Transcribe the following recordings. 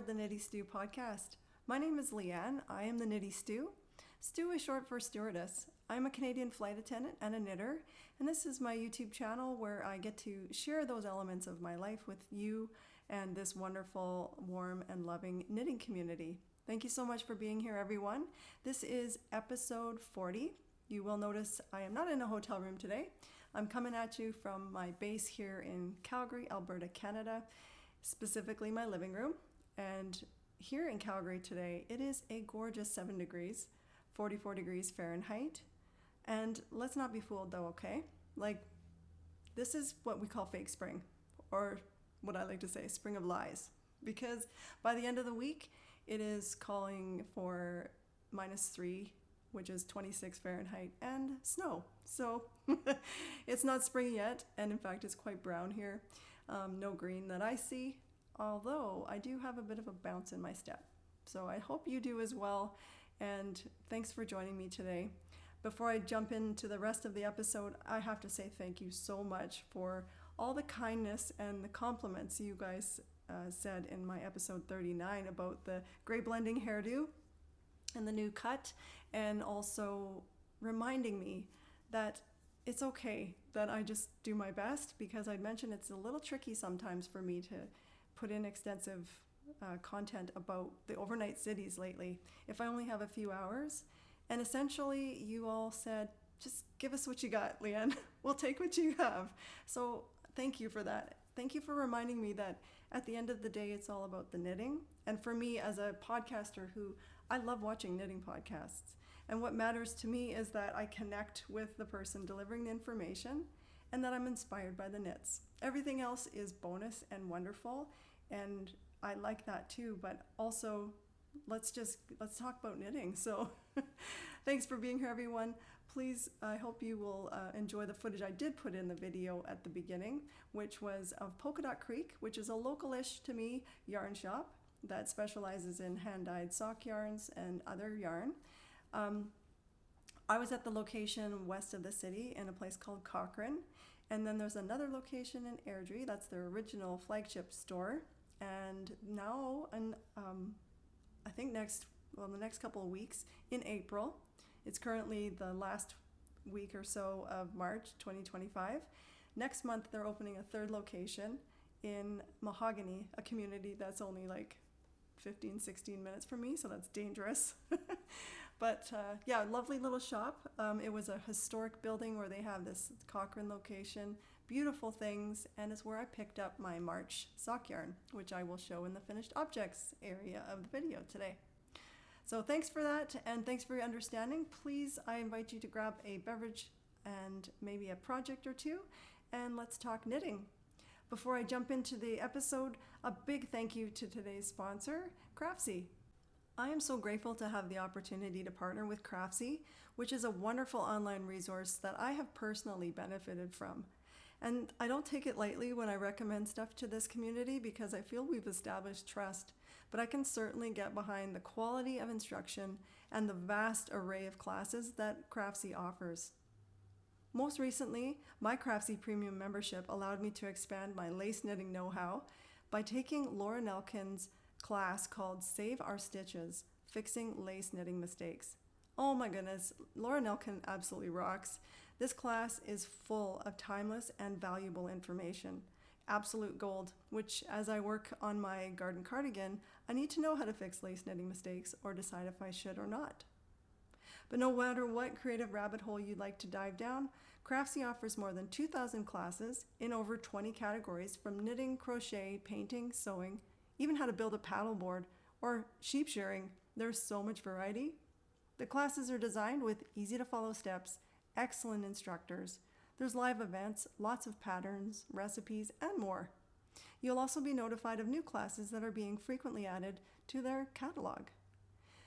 aboard the Knitty Stew podcast. My name is Leanne. I am the Knitty Stew. Stew is short for stewardess. I'm a Canadian flight attendant and a knitter, and this is my YouTube channel where I get to share those elements of my life with you and this wonderful, warm, and loving knitting community. Thank you so much for being here, everyone. This is episode 40. You will notice I am not in a hotel room today. I'm coming at you from my base here in Calgary, Alberta, Canada, specifically my living room. And here in Calgary today, it is a gorgeous 7 degrees, 44 degrees Fahrenheit. And let's not be fooled though, okay? This is what we call fake spring, or what I like to say, spring of lies. Because by the end of the week, it is calling for -3, which is 26 Fahrenheit, and snow. So it's not spring yet, and in fact, it's quite brown here. No green that I see, although I do have a bit of a bounce in my step. So I hope you do as well, and thanks for joining me today. Before I jump into the rest of the episode, I have to say thank you so much for all the kindness and the compliments you guys said in my episode 39 about the gray blending hairdo and the new cut, and also reminding me that it's okay that I just do my best, because I'd mentioned it's a little tricky sometimes for me to put in extensive content about the overnight cities lately if I only have a few hours. And essentially you all said, just give us what you got, Leanne. We'll take what you have. So thank you for that. Thank you for reminding me that at the end of the day, it's all about the knitting. And for me as a podcaster I love watching knitting podcasts. And what matters to me is that I connect with the person delivering the information and that I'm inspired by the knits. Everything else is bonus and wonderful. And I like that too, but also let's talk about knitting. So thanks for being here, everyone. Please, I hope you will enjoy the footage I did put in the video at the beginning, which was of Polka Dot Creek, which is a local-ish to me yarn shop that specializes in hand-dyed sock yarns and other yarn. I was at the location west of the city in a place called Cochrane, and then there's another location in Airdrie. That's their original flagship store. And now, I think the next couple of weeks in April, it's currently the last week or so of March 2025. Next month, they're opening a third location in Mahogany, a community that's only like 15, 16 minutes from me, so that's dangerous. But yeah, lovely little shop. It was a historic building where they have this Cochrane location, beautiful things, and it's where I picked up my March sock yarn, which I will show in the finished objects area of the video today. So thanks for that, and thanks for your understanding. Please, I invite you to grab a beverage and maybe a project or two, and let's talk knitting. Before I jump into the episode, a big thank you to today's sponsor, Craftsy. I am so grateful to have the opportunity to partner with Craftsy, which is a wonderful online resource that I have personally benefited from. And I don't take it lightly when I recommend stuff to this community, because I feel we've established trust, but I can certainly get behind the quality of instruction and the vast array of classes that Craftsy offers. Most recently, my Craftsy Premium membership allowed me to expand my lace knitting know-how by taking Laura Nelkin's class called Save Our Stitches, Fixing Lace Knitting Mistakes. Oh my goodness, Laura Nelkin absolutely rocks. This class is full of timeless and valuable information. Absolute gold, which as I work on my garden cardigan, I need to know how to fix lace knitting mistakes or decide if I should or not. But no matter what creative rabbit hole you'd like to dive down, Craftsy offers more than 2,000 classes in over 20 categories, from knitting, crochet, painting, sewing, even how to build a paddleboard or sheep shearing. There's so much variety. The classes are designed with easy to follow steps, excellent instructors. There's live events, lots of patterns, recipes, and more. You'll also be notified of new classes that are being frequently added to their catalog.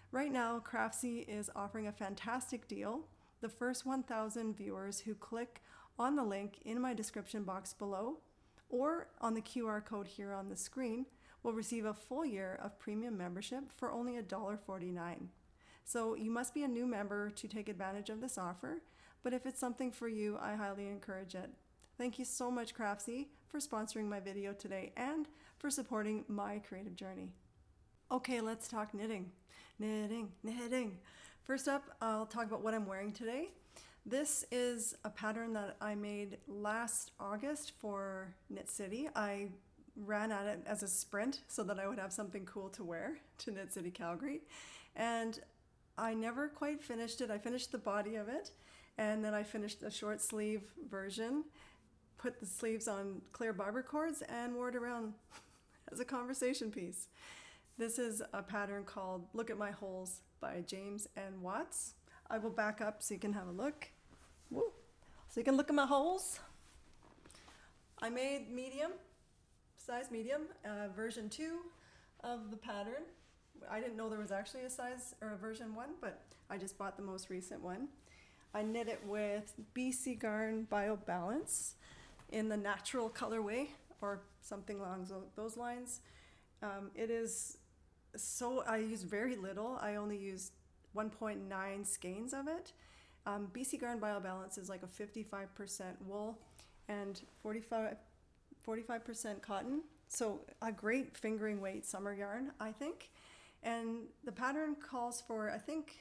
Right now, Craftsy is offering a fantastic deal. The first 1,000 viewers who click on the link in my description box below or on the QR code here on the screen will receive a full year of premium membership for only $1.49. So you must be a new member to take advantage of this offer, but if it's something for you, I highly encourage it. Thank you so much, Craftsy, for sponsoring my video today and for supporting my creative journey. Okay, let's talk knitting. Knitting. First up, I'll talk about what I'm wearing today. This is a pattern that I made last August for Knit City. I ran at it as a sprint so that I would have something cool to wear to Knit City Calgary. And I never quite finished it. I finished the body of it, and then I finished the short sleeve version, put the sleeves on clear barber cords, and wore it around as a conversation piece. This is a pattern called Look at My Holes by James and Watts. I will back up so you can have a look. Woo. So you can look at my holes. I made medium, size medium, version 2 of the pattern. I didn't know there was actually a size or a version 1, but I just bought the most recent one. I knit it with BC Garn Bio Balance in the natural colorway or something along those lines. It is so, I use very little. I only used 1.9 skeins of it. BC Garn Bio Balance is like a 55% wool and 45% cotton. So a great fingering weight summer yarn, I think. And the pattern calls for, I think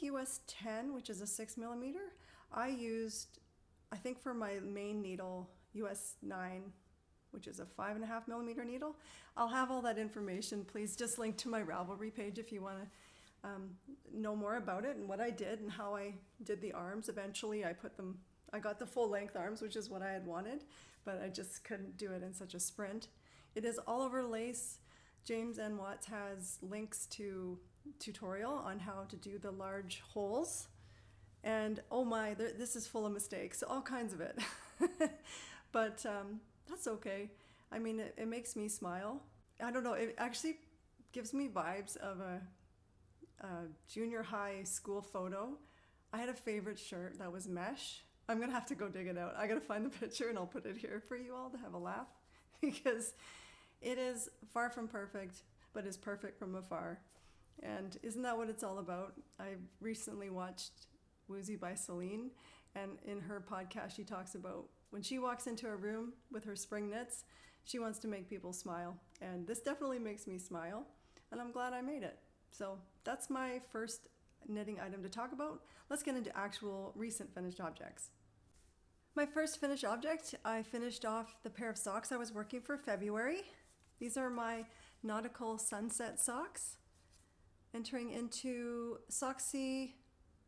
US 10, which is a 6mm. I used, I think for my main needle, US 9, which is a 5.5mm needle. I'll have all that information. Please just link to my Ravelry page if you want to know more about it and what I did and how I did the arms. Eventually I got the full length arms, which is what I had wanted, but I just couldn't do it in such a sprint. It is all over lace. James and Watts has links to tutorial on how to do the large holes. And oh my, this is full of mistakes, all kinds of it. But that's okay. I mean, it makes me smile. I don't know, it actually gives me vibes of a junior high school photo. I had a favorite shirt that was mesh. I'm gonna have to go dig it out. I gotta find the picture and I'll put it here for you all to have a laugh because it is far from perfect, but is perfect from afar. And isn't that what it's all about? I recently watched Woozy by Celine, and in her podcast she talks about when she walks into a room with her spring knits, she wants to make people smile. And this definitely makes me smile, and I'm glad I made it. So that's my first knitting item to talk about. Let's get into actual recent finished objects. My first finished object, I finished off the pair of socks I was working for February. These are my Nautical Sunset socks. Entering into Socksy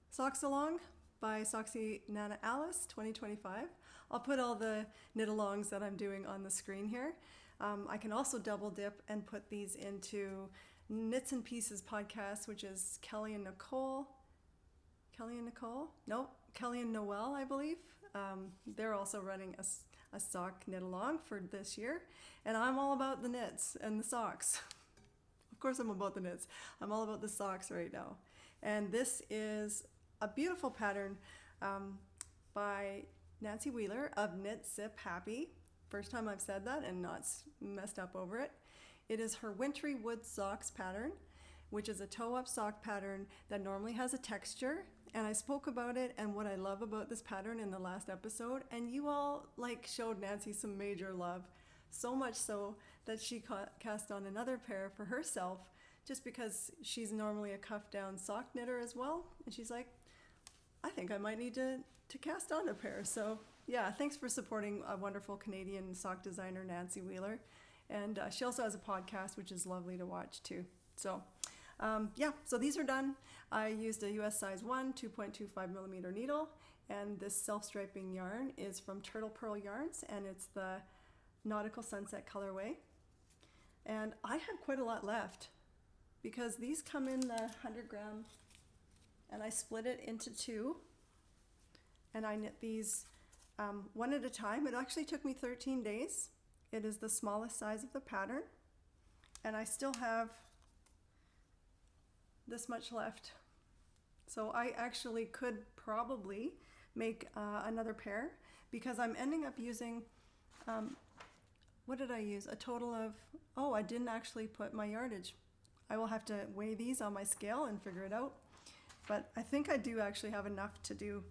Socks Along by Socksy Nana Alice 2025. I'll put all the knit alongs that I'm doing on the screen here. I can also double dip and put these into Knits and Pieces podcast, which is Kelly and Noel, I believe. They're also running a sock knit along for this year, and I'm all about the knits and the socks. Of course I'm about the knits. I'm all about the socks right now. And this is a beautiful pattern by Nancy Wheeler of Knit Sip Happy. First time I've said that and not messed up over it. It is her Wintery Wood Socks pattern, which is a toe-up sock pattern that normally has a texture. And I spoke about it and what I love about this pattern in the last episode, and you all showed Nancy some major love, so much so that she cast on another pair for herself just because she's normally a cuff down sock knitter as well. And she's like, I think I might need to cast on a pair. So yeah, thanks for supporting a wonderful Canadian sock designer, Nancy Wheeler. And she also has a podcast, which is lovely to watch too. So so these are done. I used a US size 1 2.25mm needle, and this self-striping yarn is from Turtle Pearl Yarns, and it's the Nautical Sunset colorway. And I had quite a lot left because these come in the 100 gram, and I split it into 2, and I knit these one at a time. It actually took me 13 days. It is the smallest size of the pattern, and I still have this much left. So I actually could probably make another pair because I'm ending up using, what did I use? A total of, I didn't actually put my yardage. I will have to weigh these on my scale and figure it out. But I think I do actually have enough to do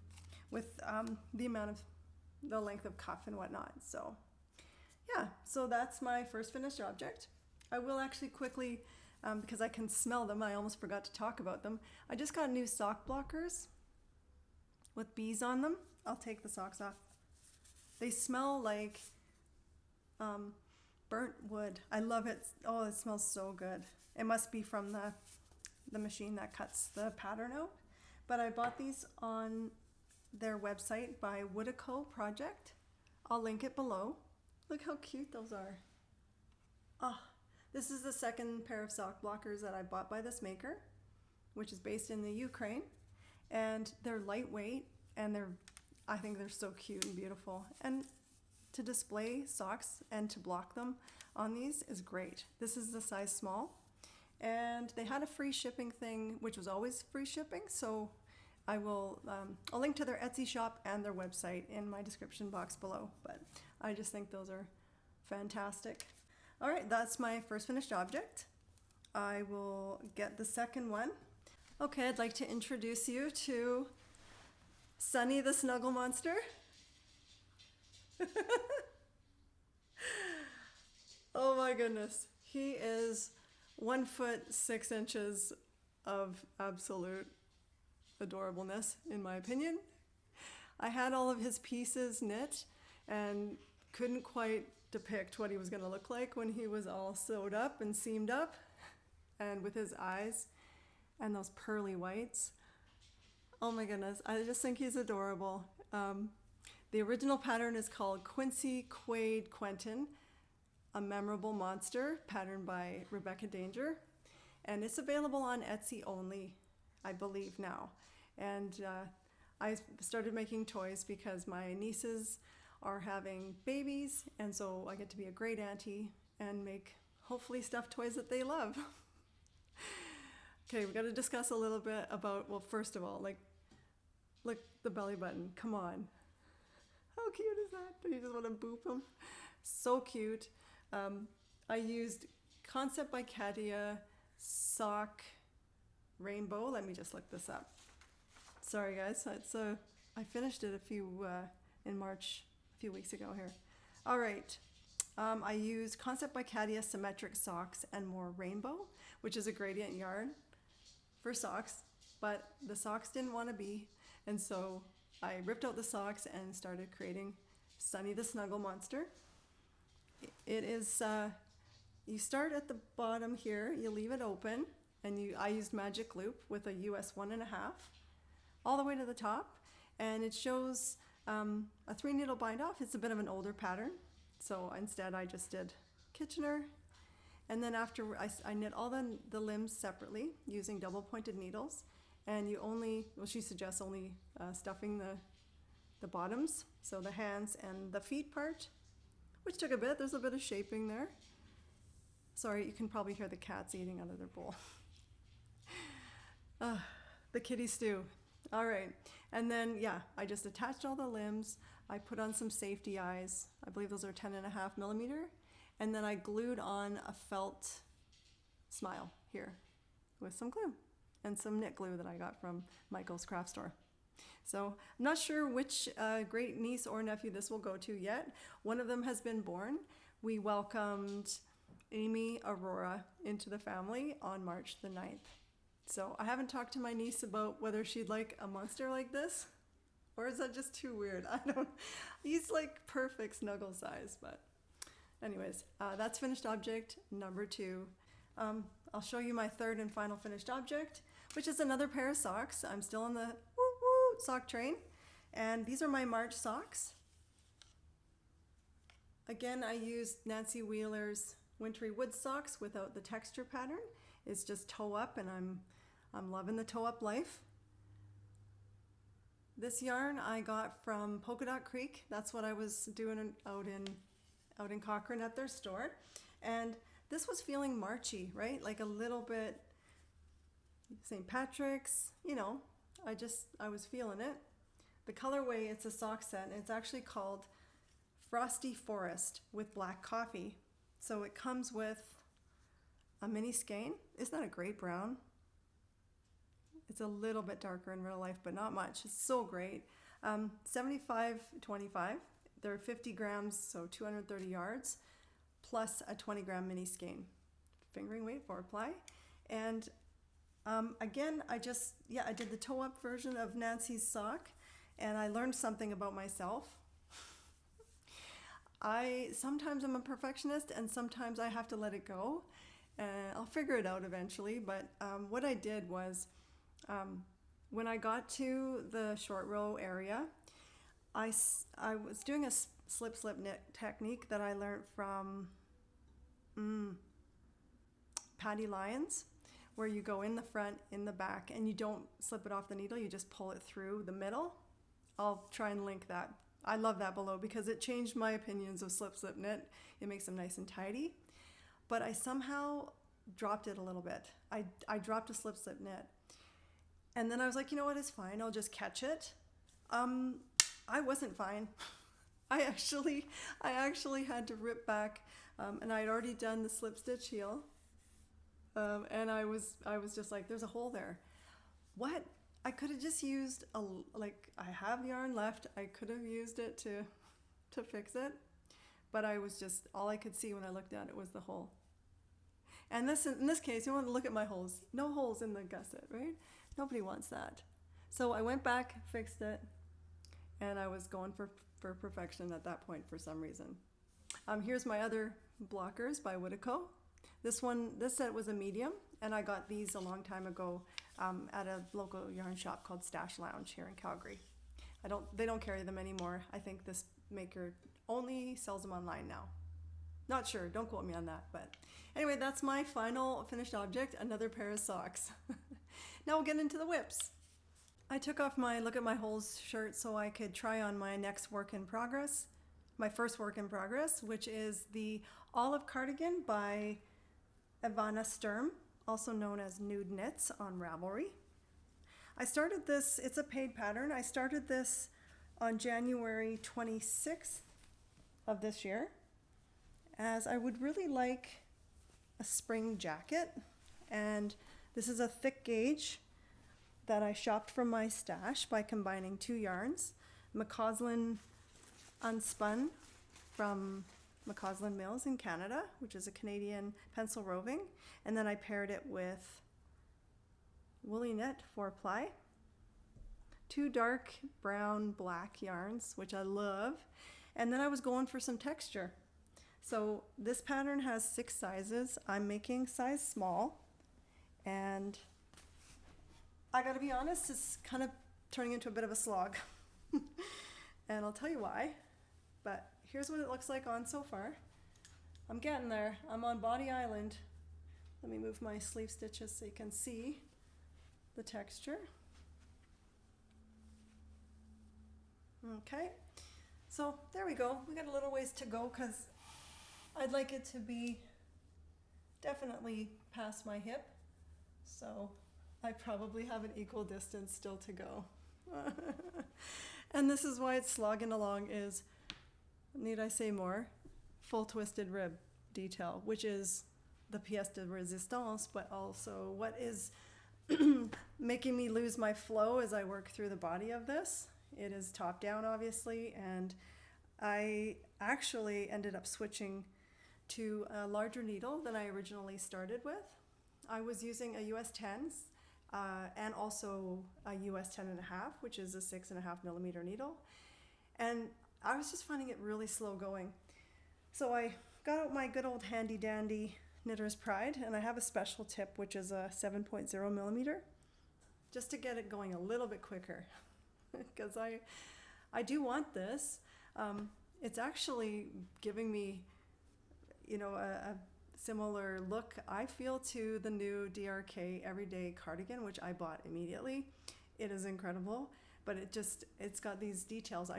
with the amount of the length of cuff and whatnot. So yeah, so that's my first finished object. I will actually quickly, because I can smell them, I almost forgot to talk about them. I just got new sock blockers with bees on them. I'll take the socks off. They smell like burnt wood. I love it. Oh, it smells so good. It must be from the machine that cuts the pattern out. But I bought these on their website by Woodico Project. I'll link it below. Look how cute those are. Ah, this is the second pair of sock blockers that I bought by this maker, which is based in the Ukraine. And they're lightweight, and I think they're so cute and beautiful. And to display socks and to block them on these is great. This is the size small, and they had a free shipping thing, which was always free shipping. So I'll link to their Etsy shop and their website in my description box below. But I just think those are fantastic. All right, that's my first finished object. I will get the second one. Okay, I'd like to introduce you to Sunny the Snuggle Monster. Oh my goodness. He is 1 foot 6 inches of absolute adorableness, in my opinion. I had all of his pieces knit and couldn't quite depict what he was going to look like when he was all sewed up and seamed up, and with his eyes and those pearly whites. Oh my goodness, I just think he's adorable. The original pattern is called Quincy, Quade, Quentin, a Memorable Monster, patterned by Rebecca Danger. And it's available on Etsy only, I believe now. And I started making toys because my nieces are having babies, and so I get to be a great auntie and make hopefully stuffed toys that they love. Okay, we got to discuss a little bit about, well, first of all, like, look, the belly button, come on. How cute is that? Do you just want to boop him? So cute. I used Concept by Katia sock rainbow. Let me just look this up. Sorry guys, I finished it in March, a few weeks ago here. All right, I used Concept by Katia symmetric socks and more rainbow, which is a gradient yarn for socks, but the socks didn't want to be, and so I ripped out the socks and started creating Sunny the Snuggle Monster. It is, you start at the bottom here, you leave it open, and I used magic loop with a US 1.5 all the way to the top, and it shows a 3 needle bind off. It's a bit of an older pattern, so instead I just did Kitchener, and then after I knit all the limbs separately using double pointed needles, and she suggests only stuffing the bottoms, so the hands and the feet part, which took a bit. There's a bit of shaping there. Sorry, you can probably hear the cats eating out of their bowl. The kitty stew. All right, and then I just attached all the limbs. I put on some safety eyes. I believe those are 10.5 millimeter, and then I glued on a felt smile here with some glue and some knit glue that I got from Michael's craft store. So I'm not sure which great niece or nephew this will go to yet. One of them has been born. We welcomed Amy Aurora into the family on March the 9th. So I haven't talked to my niece about whether she'd like a monster like this, or is that just too weird? He's like perfect snuggle size, but anyways, that's finished object number 2. I'll show you my third and final finished object, which is another pair of socks. I'm still on the sock train, and these are my March socks. Again, I used Nancy Wheeler's Wintery wood socks without the texture pattern. It's just toe up, and I'm loving the toe up life. This yarn I got from Polka Dot Creek. That's what I was doing out in Cochrane at their store, and this was feeling Marchy, right? Like a little bit St. Patrick's, I was feeling it. The colorway, it's a sock set, and it's actually called Frosty Forest with black coffee. So it comes with a mini skein. Isn't that a great brown? It's a little bit darker in real life, but not much. It's so great. 75-25. They're 50 grams, so 230 yards, plus a 20 gram mini skein. fingering weight four-ply. And again, I did the toe-up version of Nancy's sock, and I learned something about myself. Sometimes I'm a perfectionist, and sometimes I have to let it go. I'll figure it out eventually, but what I did was, when I got to the short row area, I was doing a slip knit technique that I learned from Patty Lyons, where you go in the front, in the back, and you don't slip it off the needle, you just pull it through the middle. I'll try and link that. I love that below because it changed my opinions of slip knit. It makes them nice and tidy. But I somehow dropped it a little bit. I dropped a slip knit. And then I was like, you know what, it's fine. I'll just catch it. I wasn't fine. I actually had to rip back, and I had already done the slip stitch heel. And I was just like, there's a hole there. What? I could have just used I have yarn left. I could have used it to fix it, but all I could see when I looked at it was the hole. And in this case, you want to look at my holes. No holes in the gusset, right? Nobody wants that. So I went back, fixed it, and I was going for perfection at that point for some reason. Here's my other blockers by Whitico. This set was a medium, and I got these a long time ago at a local yarn shop called Stash Lounge here in Calgary. They don't carry them anymore. I think this maker only sells them online now. Not sure, don't quote me on that, but anyway, that's my final finished object, another pair of socks. Now we'll get into the whips. I took off my Look at My Holes shirt so I could try on my next work in progress, my first work in progress, which is the Olive Cardigan by Ivana Sturm, also known as Nude Knits on Ravelry. I started this, it's a paid pattern. I started this on January 26th of this year, as I would really like a spring jacket. And this is a thick gauge that I shopped from my stash by combining two yarns, McCausland Unspun from McCausland Mills in Canada, which is a Canadian pencil roving, and then I paired it with Woolly Knit 4-ply, two dark brown black yarns, which I love, and then I was going for some texture. So this pattern has 6 sizes. I'm making size small, and I gotta be honest, it's kind of turning into a bit of a slog. And I'll tell you why, but here's what it looks like on so far. I'm getting there. I'm on Body Island. Let me move my sleeve stitches so you can see the texture. Okay, so there we go. We got a little ways to go because I'd like it to be definitely past my hip. So I probably have an equal distance still to go. And this is why it's slogging along is, need I say more? Full twisted rib detail, which is the pièce de résistance, but also what is making me lose my flow as I work through the body of this. It is top down, obviously, and I actually ended up switching to a larger needle than I originally started with. I was using a US 10s and also a US 10.5, which is a 6.5 millimeter needle. And I was just finding it really slow going. So I got out my good old handy dandy Knitter's Pride, and I have a special tip, which is a 7.0 millimeter, just to get it going a little bit quicker. Because I do want this. It's actually giving me, a similar look, I feel, to the new DRK Everyday Cardigan, which I bought immediately. It is incredible, but it's got these details.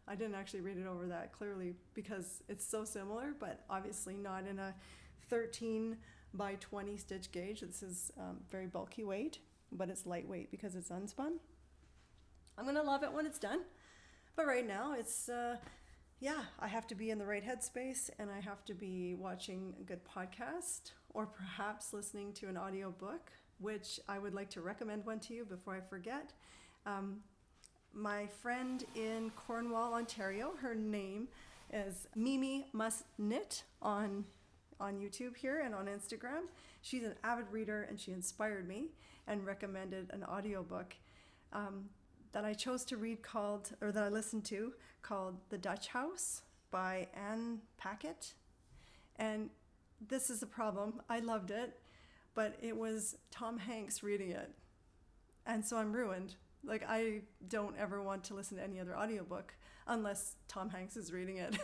I didn't actually read it over that clearly because it's so similar, but obviously not in a 13 by 20 stitch gauge. This is very bulky weight, but it's lightweight because it's unspun. I'm gonna love it when it's done, but right now it's, I have to be in the right headspace, and I have to be watching a good podcast or perhaps listening to an audio book, which I would like to recommend one to you before I forget. My friend in Cornwall, Ontario, her name is Mimi Must Knit on on YouTube here and on Instagram. She's an avid reader, and she inspired me and recommended an audiobook that I chose to read that I listened to, called The Dutch House by Anne Paquette. And this is a problem. I loved it, but it was Tom Hanks reading it. And so I'm ruined. Like, I don't ever want to listen to any other audiobook unless Tom Hanks is reading it.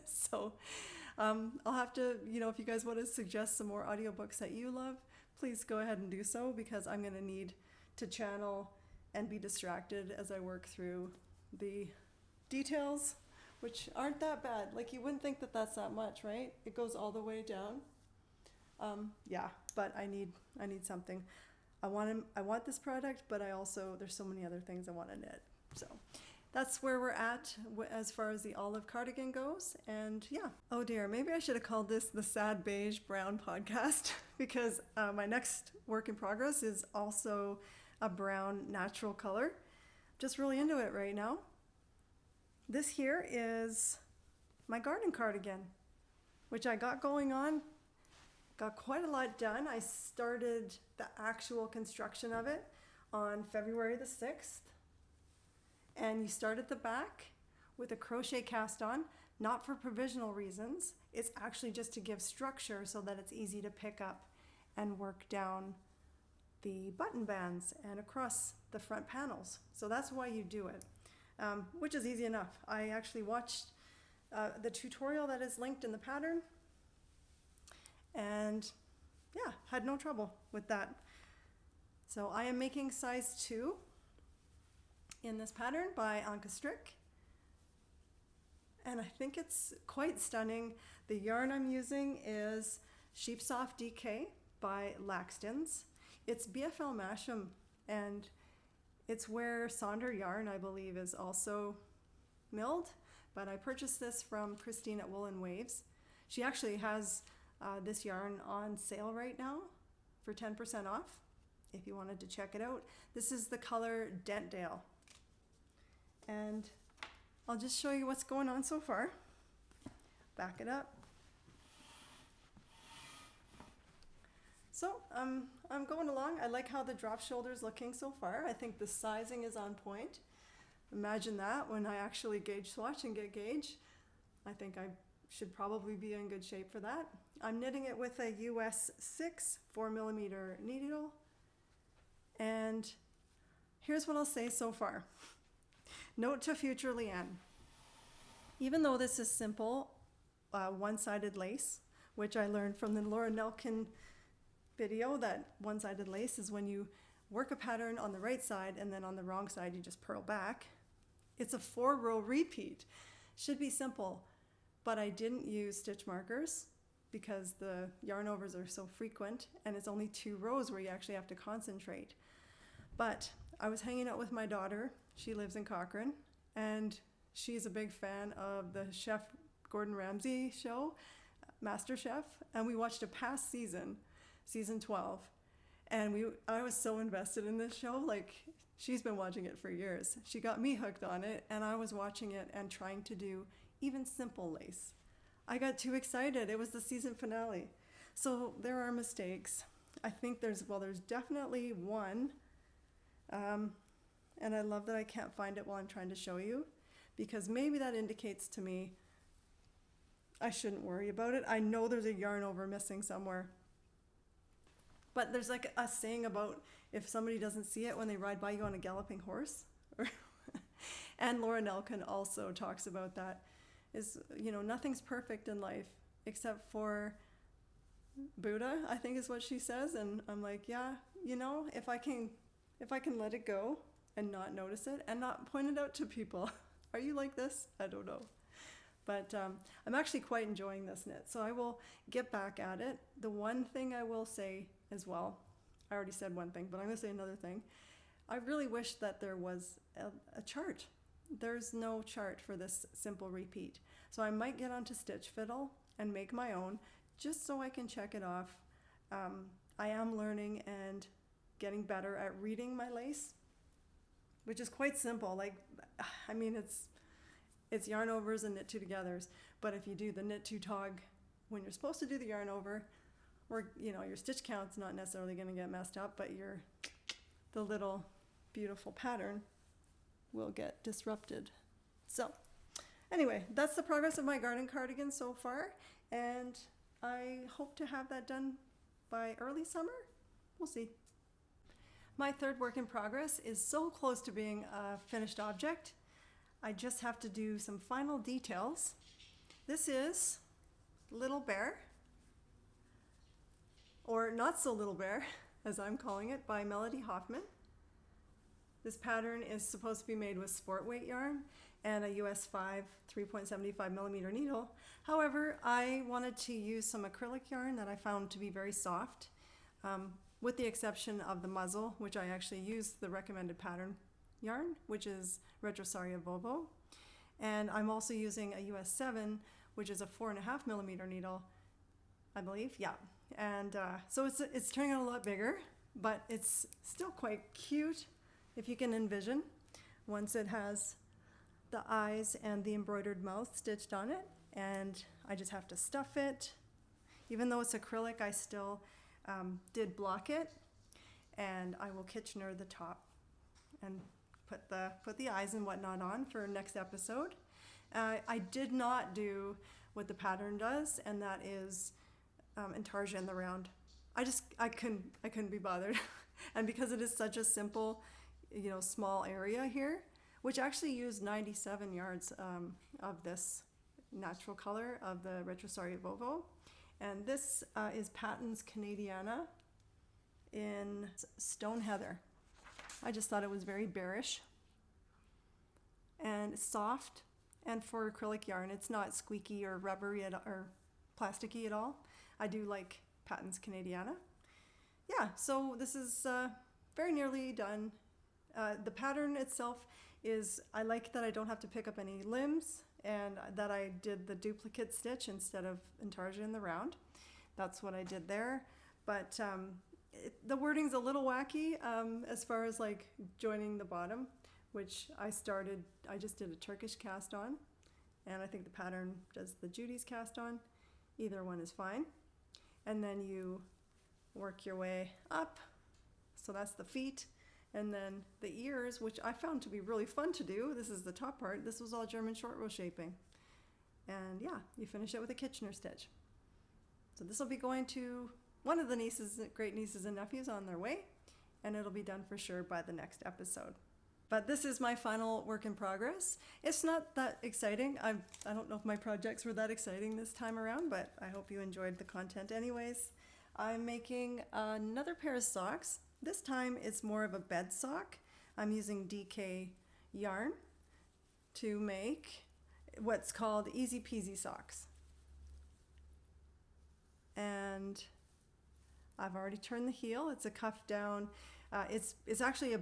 So I'll have to, if you guys want to suggest some more audiobooks that you love, please go ahead and do so, because I'm going to need to channel and be distracted as I work through the details, which aren't that bad. Like, you wouldn't think that that's that much, right? It goes all the way down. But I need something. I want this product, but there's so many other things I want to knit. So that's where we're at as far as the olive cardigan goes. And yeah. Oh dear, maybe I should have called this the Sad Beige Brown podcast, because my next work in progress is also a brown natural color. Just really into it right now. This here is my garden cardigan, which I got going on. Got quite a lot done. I started the actual construction of it on February the 6th. And you start at the back with a crochet cast on, not for provisional reasons. It's actually just to give structure so that it's easy to pick up and work down the button bands and across the front panels. So that's why you do it, which is easy enough. I actually watched the tutorial that is linked in the pattern, and yeah, had no trouble with that. So I am making size 2 in this pattern by ANKESTRiCK, and I think it's quite stunning. The yarn I'm using is Sheepsoft DK by Laxton's. It's BFL Masham, and it's where Sonder yarn, I believe, is also milled, but I purchased this from Christine at Wool and Waves. She actually has this yarn on sale right now for 10% off if you wanted to check it out. This is the color Dentdale, and I'll just show you what's going on so far. Back it up. So I'm going along. I like how the drop shoulder's looking so far. I think the sizing is on point. Imagine that when I actually gauge swatch and get gauge. I think I should probably be in good shape for that. I'm knitting it with a US 6 4mm needle. And here's what I'll say so far. Note to future Leanne. Even though this is simple, one-sided lace, which I learned from the Laura Nelkin video, that one-sided lace is when you work a pattern on the right side and then on the wrong side you just purl back. It's a 4-row repeat. Should be simple, but I didn't use stitch markers because the yarn overs are so frequent, and it's only 2 rows where you actually have to concentrate. But I was hanging out with my daughter. She lives in Cochrane, and she's a big fan of the chef Gordon Ramsay show, MasterChef, and we watched a past season 12, and I was so invested in this show. Like, she's been watching it for years. She got me hooked on it, and I was watching it and trying to do even simple lace. I got too excited. It was the season finale. So there are mistakes. I think there's definitely one, and I love that I can't find it while I'm trying to show you, because maybe that indicates to me I shouldn't worry about it. I know there's a yarn over missing somewhere. But there's like a saying about if somebody doesn't see it when they ride by you on a galloping horse. And Laura Nelkin also talks about that. Is, nothing's perfect in life except for Buddha, I think is what she says. And I'm like, yeah, if I can let it go and not notice it and not point it out to people. Are you like this? I don't know. But I'm actually quite enjoying this knit, so I will get back at it. The one thing I will say as well, I already said one thing, but I'm going to say another thing. I really wish that there was a chart. There's no chart for this simple repeat. So I might get onto Stitch Fiddle and make my own, just so I can check it off. I am learning and getting better at reading my lace, which is quite simple. It's yarn overs and knit 2 togethers, but if you do the knit 2 tog when you're supposed to do the yarn over, or your stitch count's not necessarily going to get messed up, but the little beautiful pattern will get disrupted. So anyway, that's the progress of my garden cardigan so far, and I hope to have that done by early summer. We'll see. My third work in progress is so close to being a finished object. I just have to do some final details. This is Little Bear, or Not So Little Bear, as I'm calling it, by Melody Hoffman. This pattern is supposed to be made with sport weight yarn and a US 5 3.75 millimeter needle. However, I wanted to use some acrylic yarn that I found to be very soft, with the exception of the muzzle, which I actually used the recommended pattern yarn, which is Retrosaria Vovo. And I'm also using a US 7, which is a 4.5 millimeter needle, I believe, yeah. And so it's turning out a lot bigger, but it's still quite cute, if you can envision, once it has the eyes and the embroidered mouth stitched on it. And I just have to stuff it. Even though it's acrylic, I still did block it, and I will Kitchener the top and put the eyes and whatnot on for next episode. I did not do what the pattern does, and that is intarsia in the round. I couldn't be bothered. And because it is such a simple, small area here, which actually used 97 yards of this natural color of the Retrosaria Vovo. And this is Patton's Canadiana in Stone Heather. I just thought it was very bearish and soft, and for acrylic yarn, it's not squeaky or rubbery or plasticky at all. I do like Patton's Canadiana. Yeah, so this is very nearly done. The pattern itself is, I like that I don't have to pick up any limbs, and that I did the duplicate stitch instead of intarsia in the round. That's what I did there. But the wording's a little wacky as far as like joining the bottom, which I just did a Turkish cast on, and I think the pattern does the Judy's cast on. Either one is fine. And then you work your way up. So that's the feet. And then the ears, which I found to be really fun to do. This is the top part. This was all German short row shaping. And yeah, you finish it with a Kitchener stitch. So this will be going to one of the great nieces and nephews on their way, and it'll be done for sure by the next episode. But this is my final work in progress. It's not that exciting. I don't know if my projects were that exciting this time around, but I hope you enjoyed the content anyways. I'm making another pair of socks. This time it's more of a bed sock. I'm using DK yarn to make what's called Easy Peasy socks. And I've already turned the heel. It's a cuff down. It's actually a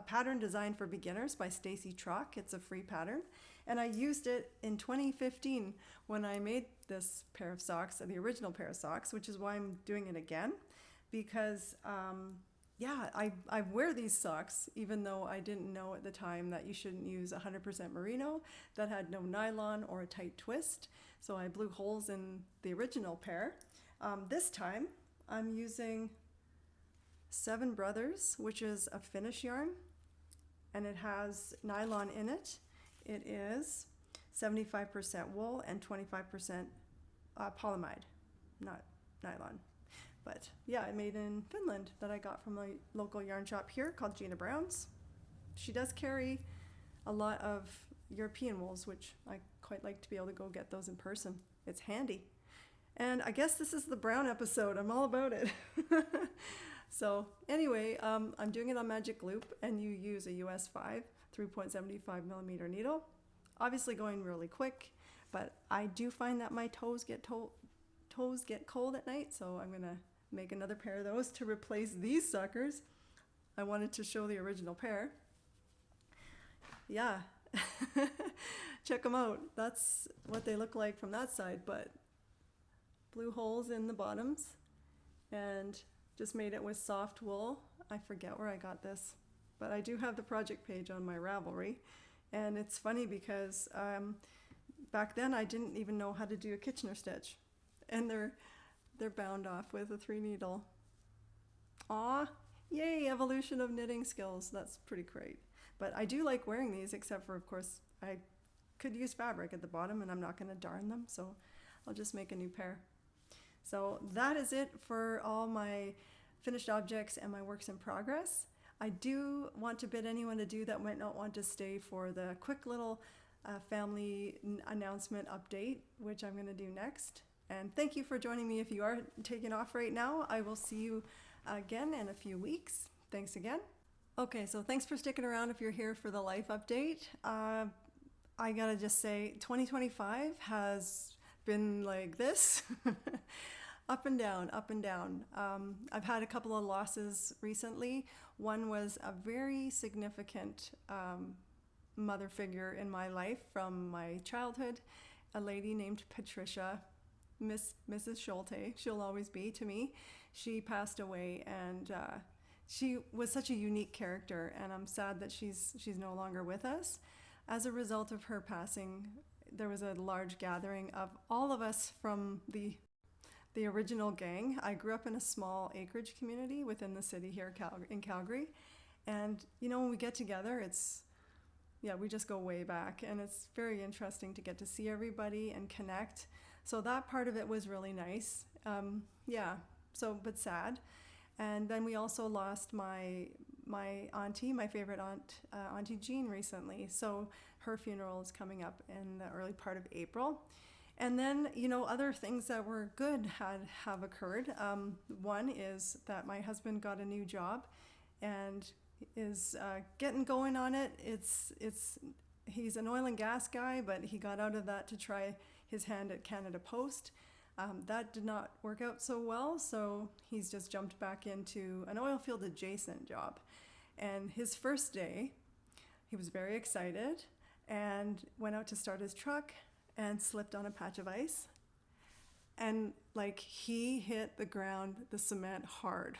pattern designed for beginners by Stacey Trock. It's a free pattern. And I used it in 2015 when I made this pair of socks, the original pair of socks, which is why I'm doing it again. Because, I wear these socks, even though I didn't know at the time that you shouldn't use 100% merino that had no nylon or a tight twist. So I blew holes in the original pair. This time I'm using Seven Brothers, which is a Finnish yarn, and it has nylon in it. It is 75% wool and 25% polyamide, not nylon. But yeah, I made in Finland that I got from a local yarn shop here called Gina Brown's. She does carry a lot of European wools, which I quite like to be able to go get those in person. It's handy. And I guess this is the brown episode. I'm all about it. So anyway, I'm doing it on Magic Loop, and you use a US 5 3.75 millimeter needle. Obviously going really quick, but I do find that my toes get cold at night, so I'm gonna make another pair of those to replace these suckers. I wanted to show the original pair. Yeah, check them out. That's what they look like from that side, but blue holes in the bottoms, and just made it with soft wool. I forget where I got this, but I do have the project page on my Ravelry. And it's funny because back then I didn't even know how to do a Kitchener stitch, and they're bound off with a 3 needle. Aw, yay, evolution of knitting skills. That's pretty great. But I do like wearing these, except for, of course, I could use fabric at the bottom, and I'm not going to darn them, so I'll just make a new pair. So that is it for all my finished objects and my works in progress. I do want to bid anyone adieu that might not want to stay for the quick little family announcement update, which I'm going to do next. And thank you for joining me if you are taking off right now. I will see you again in a few weeks. Thanks again. Okay, so thanks for sticking around if you're here for the life update. I gotta just say, 2025 has been like this. Up and down, up and down. I've had a couple of losses recently. One was a very significant mother figure in my life from my childhood, a lady named Patricia, Mrs. Schulte. She'll always be to me. She passed away, and she was such a unique character, and I'm sad that she's no longer with us. As a result of her passing, there was a large gathering of all of us from the original gang. I grew up in a small acreage community within the city here in Calgary. And, when we get together, we just go way back. And it's very interesting to get to see everybody and connect. So that part of it was really nice. But sad. And then we also lost my auntie, my favorite aunt, Auntie Jean, recently. So her funeral is coming up in the early part of April. And then, other things that were good have occurred. One is that my husband got a new job and is getting going on it. He's an oil and gas guy, but he got out of that to try his hand at Canada Post. That did not work out so well, so he's just jumped back into an oil field adjacent job. And his first day, he was very excited and went out to start his truck and slipped on a patch of ice. And he hit the ground, the cement, hard.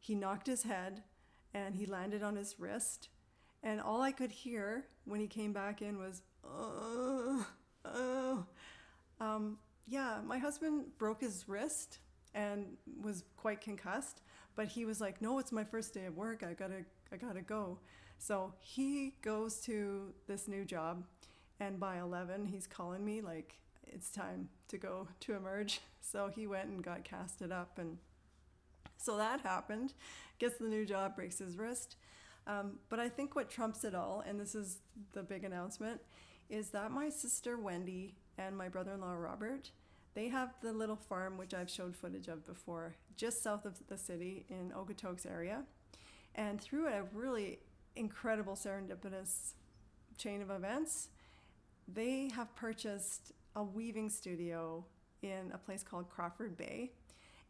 He knocked his head and he landed on his wrist. And all I could hear when he came back in was, my husband broke his wrist and was quite concussed, but he was like, no, it's my first day of work. I gotta go. So he goes to this new job. And by 11, he's calling me like it's time to go to emerge. So he went and got casted up. And so that happened. Gets the new job, breaks his wrist. But I think what trumps it all, and this is the big announcement, is that my sister Wendy and my brother-in-law Robert, they have the little farm, which I've showed footage of before, just south of the city in Okotoks area. And through a really incredible serendipitous chain of events, they have purchased a weaving studio in a place called Crawford Bay.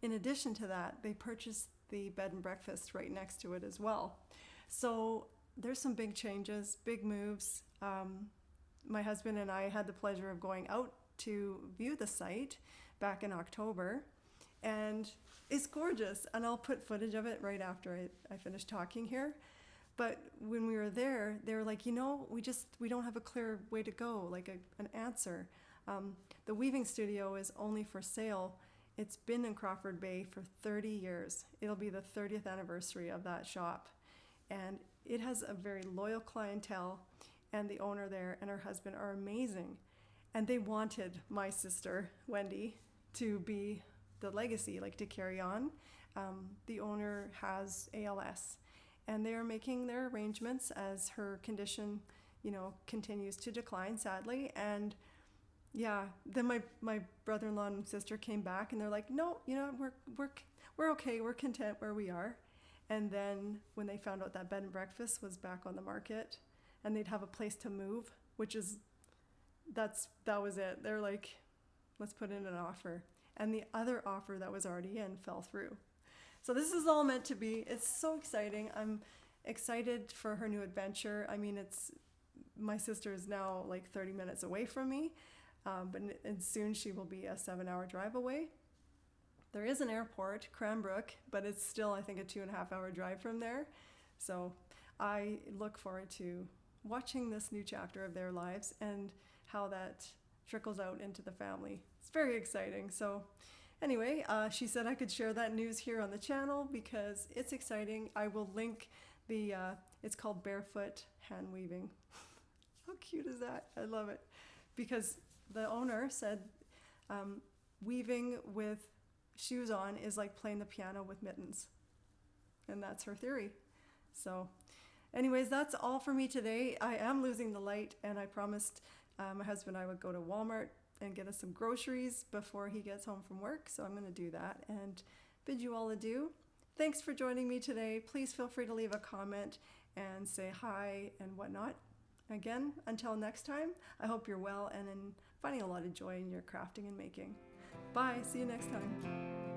In addition to that, they purchased the bed and breakfast right next to it as well. So there's some big changes, big moves. My husband and I had the pleasure of going out to view the site back in October, and it's gorgeous. And I'll put footage of it right after I finish talking here. But when we were there, they were like, we don't have a clear way to go, an answer. The weaving studio is only for sale. It's been in Crawford Bay for 30 years. It'll be the 30th anniversary of that shop. And it has a very loyal clientele, and the owner there and her husband are amazing. And they wanted my sister, Wendy, to be the legacy, to carry on. The owner has ALS. And they are making their arrangements as her condition, continues to decline, sadly. And then my brother-in-law and sister came back, and they're like, no, we're okay, we're content where we are. And then when they found out that bed and breakfast was back on the market, and they'd have a place to move, that was it. They're like, let's put in an offer. And the other offer that was already in fell through. So this is all meant to be. It's so exciting. I'm excited for her new adventure. I mean, my sister is now 30 minutes away from me, and soon she will be a 7-hour drive away. There is an airport, Cranbrook, but it's still, I think, a 2.5-hour drive from there. So I look forward to watching this new chapter of their lives and how that trickles out into the family. It's very exciting. So anyway, she said I could share that news here on the channel because it's exciting. I will link the, it's called Barefoot Hand Weaving. How cute is that? I love it. Because the owner said weaving with shoes on is like playing the piano with mittens. And that's her theory. So anyways, that's all for me today. I am losing the light, and I promised my husband I would go to Walmart and get us some groceries before he gets home from work. So I'm going to do that and bid you all adieu. Thanks for joining me today. Please feel free to leave a comment and say hi and whatnot. Again, until next time, I hope you're well and in finding a lot of joy in your crafting and making. Bye. See you next time.